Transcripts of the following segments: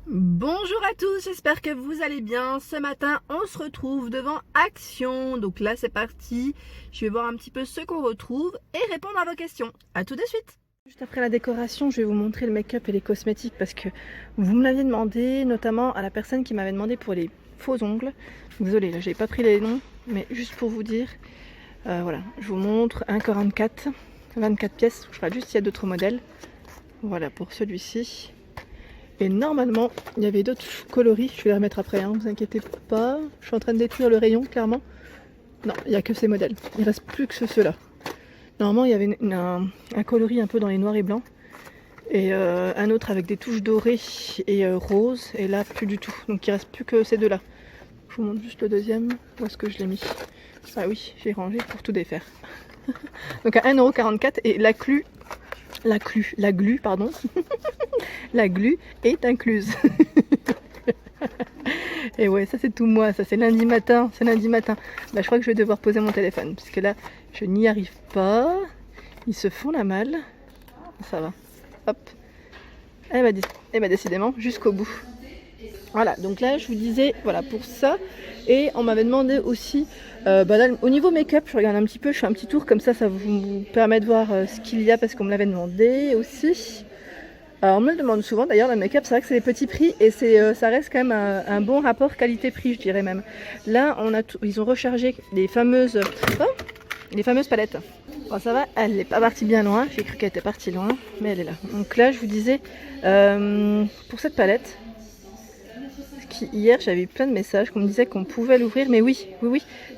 Bonjour à tous, j'espère que vous allez bien. Ce matin, on se retrouve devant Action. Donc là, c'est parti. Je vais voir un petit peu ce qu'on retrouve et répondre à vos questions. À tout de suite. Juste après la décoration, je vais vous montrer le make-up et les cosmétiques parce que vous me l'aviez demandé, notamment à la personne qui m'avait demandé pour les faux ongles. Désolée, là, j'ai pas pris les noms, mais juste pour vous dire, voilà, je vous montre un 44, 24 pièces. Je regarde juste s'il y a d'autres modèles. Voilà pour celui-ci. Et normalement, il y avait d'autres coloris, je vais les remettre après, hein, vous inquiétez pas. Je suis en train de détruire le rayon, clairement. Non, il n'y a que ces modèles, il ne reste plus que ceux-là. Normalement, il y avait un coloris un peu dans les noirs et blancs. Et un autre avec des touches dorées et roses. Et là, plus du tout. Donc il ne reste plus que ces deux-là. Je vous montre juste le deuxième. Où est-ce que je l'ai mis? Ah oui, j'ai rangé pour tout défaire. Donc à 1,44 € et la glu, pardon. La glu est incluse. Et ouais, ça c'est tout moi, ça c'est lundi matin, Bah je crois que je vais devoir poser mon téléphone, parce que là, je n'y arrive pas. Ils se font la malle. Ça va. Hop. Et bah décidément, jusqu'au bout. Voilà, donc là je vous disais, voilà pour ça. Et on m'avait demandé aussi, là, au niveau make-up, je regarde un petit peu, je fais un petit tour, comme ça vous permet de voir ce qu'il y a, parce qu'on me l'avait demandé aussi. Alors on me le demande souvent d'ailleurs, le make-up, c'est vrai que c'est des petits prix et ça reste quand même un bon rapport qualité-prix, je dirais même. Là, ils ont rechargé les fameuses palettes. Bon, ça va, elle n'est pas partie bien loin, j'ai cru qu'elle était partie loin, mais elle est là. Donc là, je vous disais, pour cette palette, hier j'avais eu plein de messages qu'on me disait qu'on pouvait l'ouvrir, mais oui,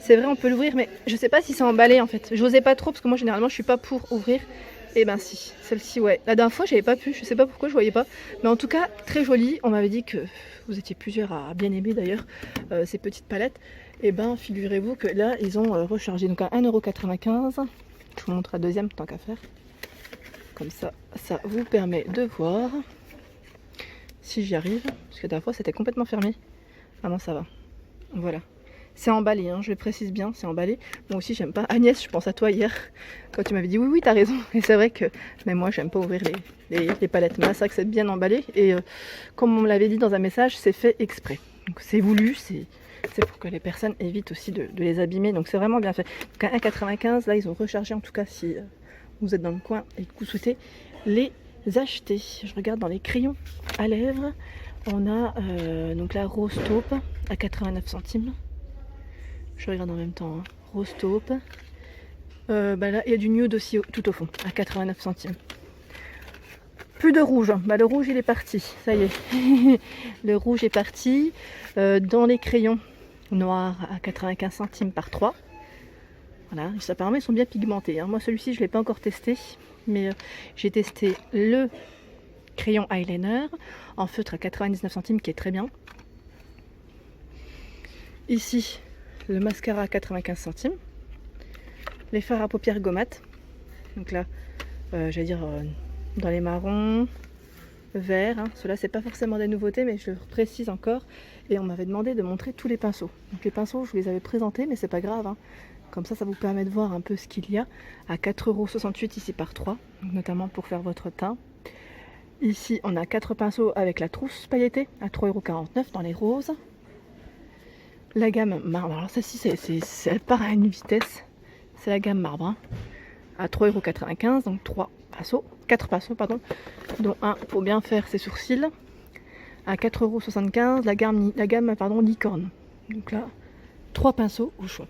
c'est vrai, on peut l'ouvrir, mais je sais pas si c'est emballé en fait. J'osais pas trop parce que moi généralement je suis pas pour ouvrir. Et ben si, celle-ci ouais. La dernière fois j'avais pas pu, je sais pas pourquoi je voyais pas. Mais en tout cas très jolie, on m'avait dit que vous étiez plusieurs à bien aimer d'ailleurs ces petites palettes. Et ben figurez-vous que là ils ont rechargé donc à 1,95 €. Je vous montre la deuxième tant qu'à faire. Comme ça, ça vous permet de voir si j'y arrive. Parce que la dernière fois c'était complètement fermé. Ah non ça va. Voilà. C'est emballé, hein, je le précise bien, c'est emballé. Moi aussi j'aime pas. Agnès, je pense à toi hier, quand tu m'avais dit oui t'as raison. Et c'est vrai que même moi j'aime pas ouvrir les palettes. Mais là c'est vrai que c'est bien emballé. Et comme on me l'avait dit dans un message, c'est fait exprès. Donc c'est voulu, c'est pour que les personnes évitent aussi de les abîmer. Donc c'est vraiment bien fait. Donc à 1,95 €, là ils ont rechargé en tout cas si vous êtes dans le coin et que vous souhaitez les acheter. Je regarde dans les crayons à lèvres. On a donc la Rose Taupe à 89 centimes. Je regarde en même temps, hein. Rose Taupe. Là, il y a du nude aussi tout au fond, à 89 centimes. Plus de rouge. Le rouge, il est parti. Ça y est. Le rouge est parti. Dans les crayons noirs à 95 centimes par 3. Voilà, ça apparemment, ils sont bien pigmentés, hein. Moi, celui-ci, je ne l'ai pas encore testé. Mais j'ai testé le crayon eyeliner en feutre à 99 centimes, qui est très bien. Ici, le mascara à 95 centimes, les fards à paupières gommates, donc là j'allais dire dans les marrons, verts, hein. Ceux-là c'est pas forcément des nouveautés mais je le précise encore. Et on m'avait demandé de montrer tous les pinceaux, donc les pinceaux je vous les avais présentés mais c'est pas grave, hein. Comme ça vous permet de voir un peu ce qu'il y a à 4,68 € ici par 3, donc notamment pour faire votre teint. Ici on a 4 pinceaux avec la trousse pailletée à 3,49 € dans les roses. La gamme marbre, alors celle-ci elle part à une vitesse, c'est la gamme marbre, hein, à 3,95 €, donc 4 pinceaux, pardon, dont un pour bien faire ses sourcils, à 4,75 €, la gamme licorne, donc là 3 pinceaux au choix.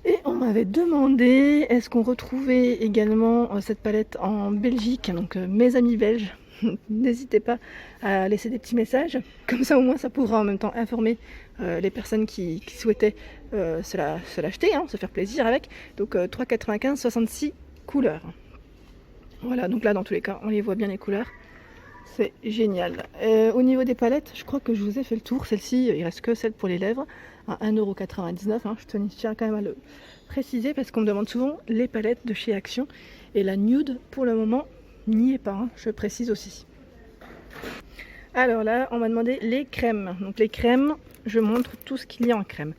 Et on m'avait demandé est-ce qu'on retrouvait également cette palette en Belgique, donc mes amis belges. N'hésitez pas à laisser des petits messages, comme ça au moins ça pourra en même temps informer les personnes qui souhaitaient se l'acheter, hein, se faire plaisir avec. Donc 3,95 €, 66 couleurs. Voilà, donc là dans tous les cas on les voit bien les couleurs, c'est génial. Au niveau des palettes, je crois que je vous ai fait le tour. Celle-ci, il reste que celle pour les lèvres à 1,99 €, hein. Je tiens quand même à le préciser parce qu'on me demande souvent les palettes de chez Action. Et la nude pour le moment n'y est pas, hein, je précise aussi. Alors là, on m'a demandé les crèmes. Donc les crèmes, je montre tout ce qu'il y a en crème.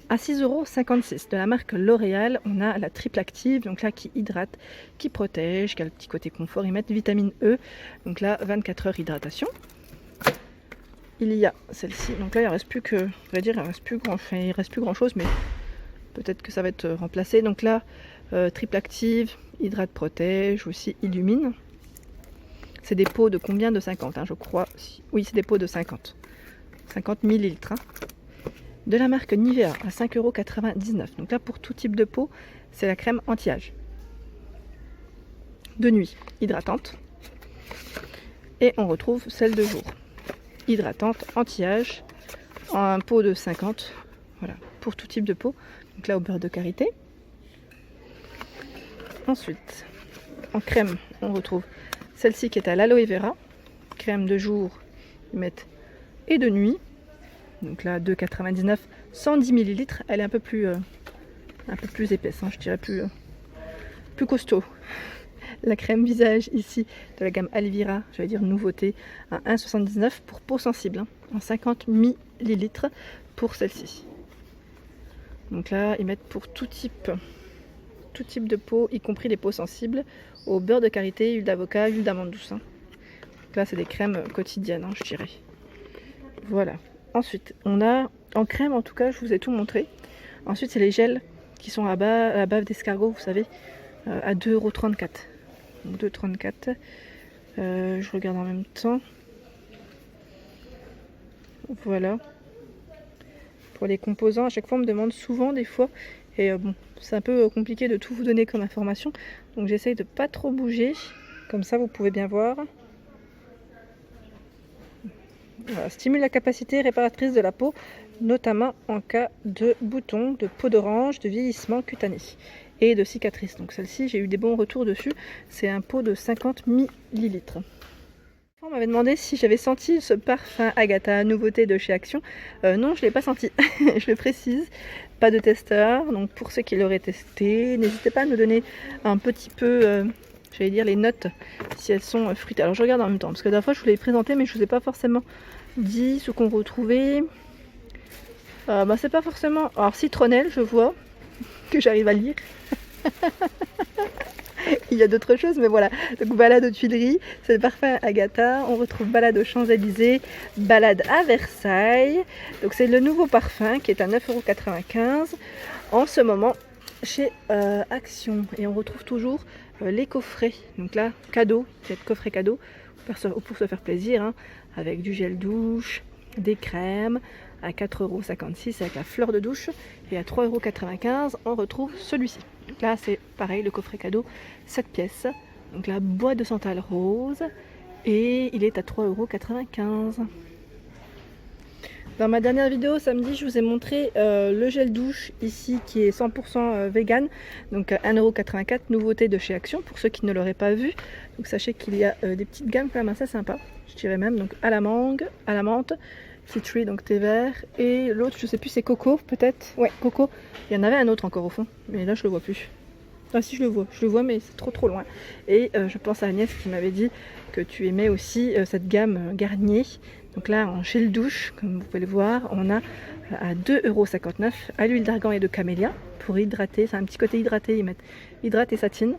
À 6,56 € de la marque L'Oréal, on a la triple active, donc là qui hydrate, qui protège, qui a le petit côté confort. Ils mettent vitamine E, donc là 24 heures hydratation. il y a celle-ci. Donc là, il reste plus que, je vais dire, il reste plus grand chose, mais peut-être que ça va être remplacé. Donc là, triple active, hydrate, protège, aussi illumine. C'est des pots de combien? De 50, hein, je crois. Oui, c'est des pots de 50 millilitres. Hein. De la marque Nivea à 5,99 €. Donc là, pour tout type de peau, c'est la crème anti-âge. De nuit, hydratante. Et on retrouve celle de jour. Hydratante, anti-âge, en pot de 50. Voilà, pour tout type de peau. Donc là, au beurre de karité. Ensuite, en crème, on retrouve celle-ci qui est à l'aloe vera. Crème de jour, ils mettent, et de nuit. Donc là, 2,99 €, 110 millilitres. Elle est un peu plus épaisse, hein, je dirais plus costaud. La crème visage ici de la gamme Alvira, j'allais dire nouveauté, à 1,79 € pour peau sensible, hein, en 50 millilitres pour celle-ci. Donc là, ils mettent pour tout type de peau, y compris les peaux sensibles, au beurre de karité, huile d'avocat, huile d'amande douce. Hein. Donc là, c'est des crèmes quotidiennes, hein, je dirais. Voilà. Ensuite, on a en crème, en tout cas, je vous ai tout montré. Ensuite, c'est les gels qui sont à la bave d'escargot, vous savez, à 2,34 €. Donc 2,34 €. Je regarde en même temps. Voilà. Pour les composants, à chaque fois, on me demande souvent, des fois, et bon, c'est un peu compliqué de tout vous donner comme information. Donc j'essaye de pas trop bouger. Comme ça, vous pouvez bien voir. Voilà, stimule la capacité réparatrice de la peau, notamment en cas de boutons, de peau d'orange, de vieillissement cutané et de cicatrices. Donc celle-ci, j'ai eu des bons retours dessus. C'est un pot de 50 millilitres. On m'avait demandé si j'avais senti ce parfum Agatha, nouveauté de chez Action. Non, je ne l'ai pas senti, je le précise. Pas de testeur, donc pour ceux qui l'auraient testé, n'hésitez pas à nous donner un petit peu, j'allais dire, les notes, si elles sont fruitées. Alors je regarde en même temps, parce que la dernière fois je vous l'ai présenté, mais je ne vous ai pas forcément dit ce qu'on retrouvait. C'est pas forcément... Alors citronnelle, je vois, que j'arrive à lire. Il y a d'autres choses, mais voilà. Donc balade aux Tuileries, c'est le parfum Agatha. On retrouve balade aux Champs-Élysées, balade à Versailles. Donc c'est le nouveau parfum qui est à 9,95 € en ce moment chez Action. Et on retrouve toujours les coffrets. Donc là, cadeau, c'est coffret cadeau pour se faire plaisir, hein, avec du gel douche, des crèmes à 4,56 € avec la fleur de douche, et à 3,95 € on retrouve celui-ci. Donc là c'est pareil, le coffret cadeau, 7 pièces, donc la boîte de santal rose, et il est à 3,95 €. Dans ma dernière vidéo samedi, je vous ai montré le gel douche ici qui est 100% vegan, donc 1,84 €, nouveauté de chez Action pour ceux qui ne l'auraient pas vu. Donc sachez qu'il y a des petites gammes quand même assez sympas, je dirais même, donc à la mangue, à la menthe, citrouille, donc thé vert, et l'autre je sais plus, c'est coco peut-être, ouais, coco. Il y en avait un autre encore au fond, mais là je le vois plus. Ah si, je le vois, mais c'est trop loin. Et je pense à Agnès qui m'avait dit que tu aimais aussi cette gamme Garnier. Donc là, en gel douche, comme vous pouvez le voir, on a à 2,59 € à l'huile d'argan et de camélia pour hydrater. C'est un petit côté hydraté, ils mettent hydrate et satine.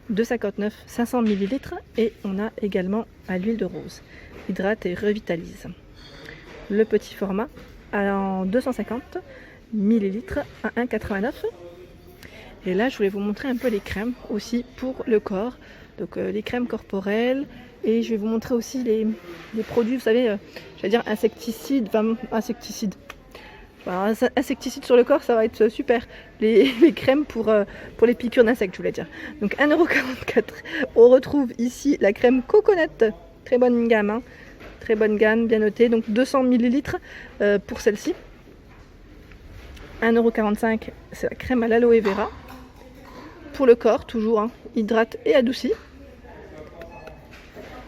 2,59 €, 500 millilitres. Et on a également à l'huile de rose, hydrate et revitalise. Le petit format en 250 millilitres à 1,89 €. Et là, je voulais vous montrer un peu les crèmes aussi pour le corps. Donc les crèmes corporelles. Et je vais vous montrer aussi les produits, vous savez, j'allais dire insecticides. Enfin, insecticides sur le corps, ça va être super. Les crèmes pour les piqûres d'insectes, je voulais dire. Donc 1,44 €. On retrouve ici la crème coconut. Très bonne gamme, hein. Très bonne gamme, bien notée. Donc 200 millilitres pour celle-ci. 1,45 €, c'est la crème à l'aloe vera. Pour le corps, toujours, hein, hydrate et adoucit.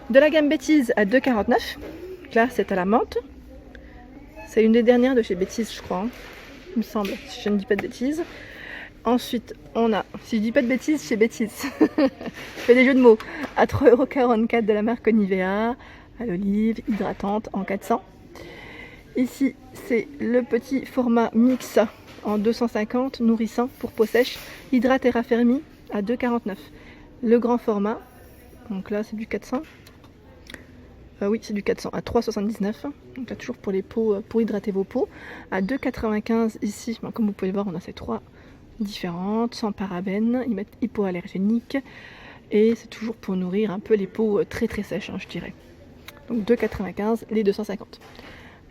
De la gamme Bêtise à 2,49 €. Là, c'est à la menthe. C'est une des dernières de chez Bêtise, je crois, hein, il me semble, si je ne dis pas de bêtises. Ensuite, on a, si je dis pas de bêtises, chez Bêtise, je fais des jeux de mots, à 3,44 € de la marque Nivea, à l'olive, hydratante en 400. Ici, c'est le petit format mix en 250, nourrissant pour peau sèche, hydrate et raffermi à 2,49 €. Le grand format, donc là c'est du 400. Oui, c'est du 400 à 3,79. Donc là, toujours pour les pots, pour hydrater vos peaux. À 2,95 ici, comme vous pouvez le voir, on a ces 3 différentes, sans parabènes. Ils mettent hypoallergénique. Et c'est toujours pour nourrir un peu les peaux très très sèches, je dirais. Donc 2,95 les 250.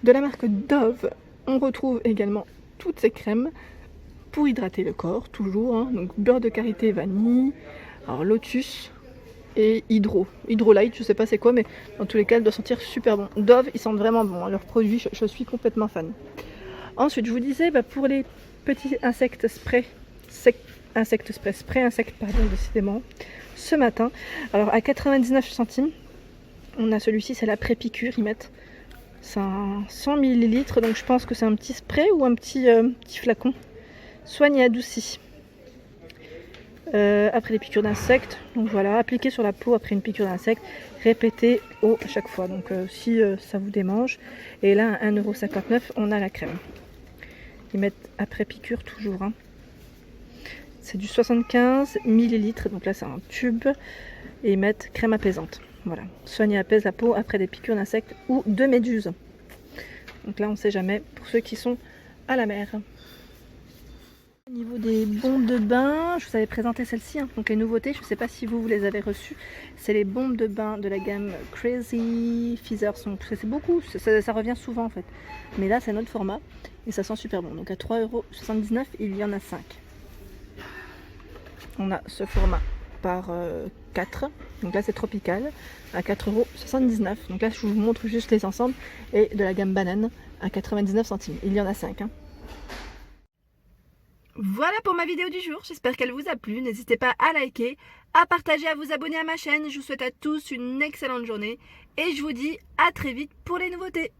De la marque Dove, on retrouve également toutes ces crèmes pour hydrater le corps, toujours. Donc beurre de karité, vanille, alors lotus et Hydrolight, je sais pas c'est quoi, mais dans tous les cas, elle doit sentir super bon. Dove, ils sentent vraiment bon, leurs produits, je suis complètement fan. Ensuite, je vous disais, pour les petits insectes spray, décidément, ce matin, alors à 99 centimes, on a celui-ci, c'est la pré-piqûre, ils mettent, c'est un 100 ml, donc je pense que c'est un petit spray ou un petit flacon. Soigne et adoucit. Après les piqûres d'insectes, donc voilà, appliquer sur la peau après une piqûre d'insectes, répétez à chaque fois. Donc si ça vous démange, et là à 1,59 €, on a la crème. Ils mettent après piqûre toujours. C'est du 75 ml, donc là c'est un tube, et ils mettent crème apaisante. Voilà, soigne et apaise la peau après des piqûres d'insectes ou de méduses. Donc là on ne sait jamais pour ceux qui sont à la mer. Au niveau des bombes de bain, je vous avais présenté celle-ci, donc les nouveautés, je ne sais pas si vous les avez reçues. C'est les bombes de bain de la gamme Crazy Feathers. C'est beaucoup, ça revient souvent en fait. Mais là c'est notre format et ça sent super bon. Donc à 3,79 €, il y en a 5. On a ce format par 4, donc là c'est tropical, à 4,79 €. Donc là je vous montre juste les ensembles, et de la gamme banane à 99 centimes. Il y en a 5. Voilà pour ma vidéo du jour, j'espère qu'elle vous a plu. N'hésitez pas à liker, à partager, à vous abonner à ma chaîne. Je vous souhaite à tous une excellente journée et je vous dis à très vite pour les nouveautés.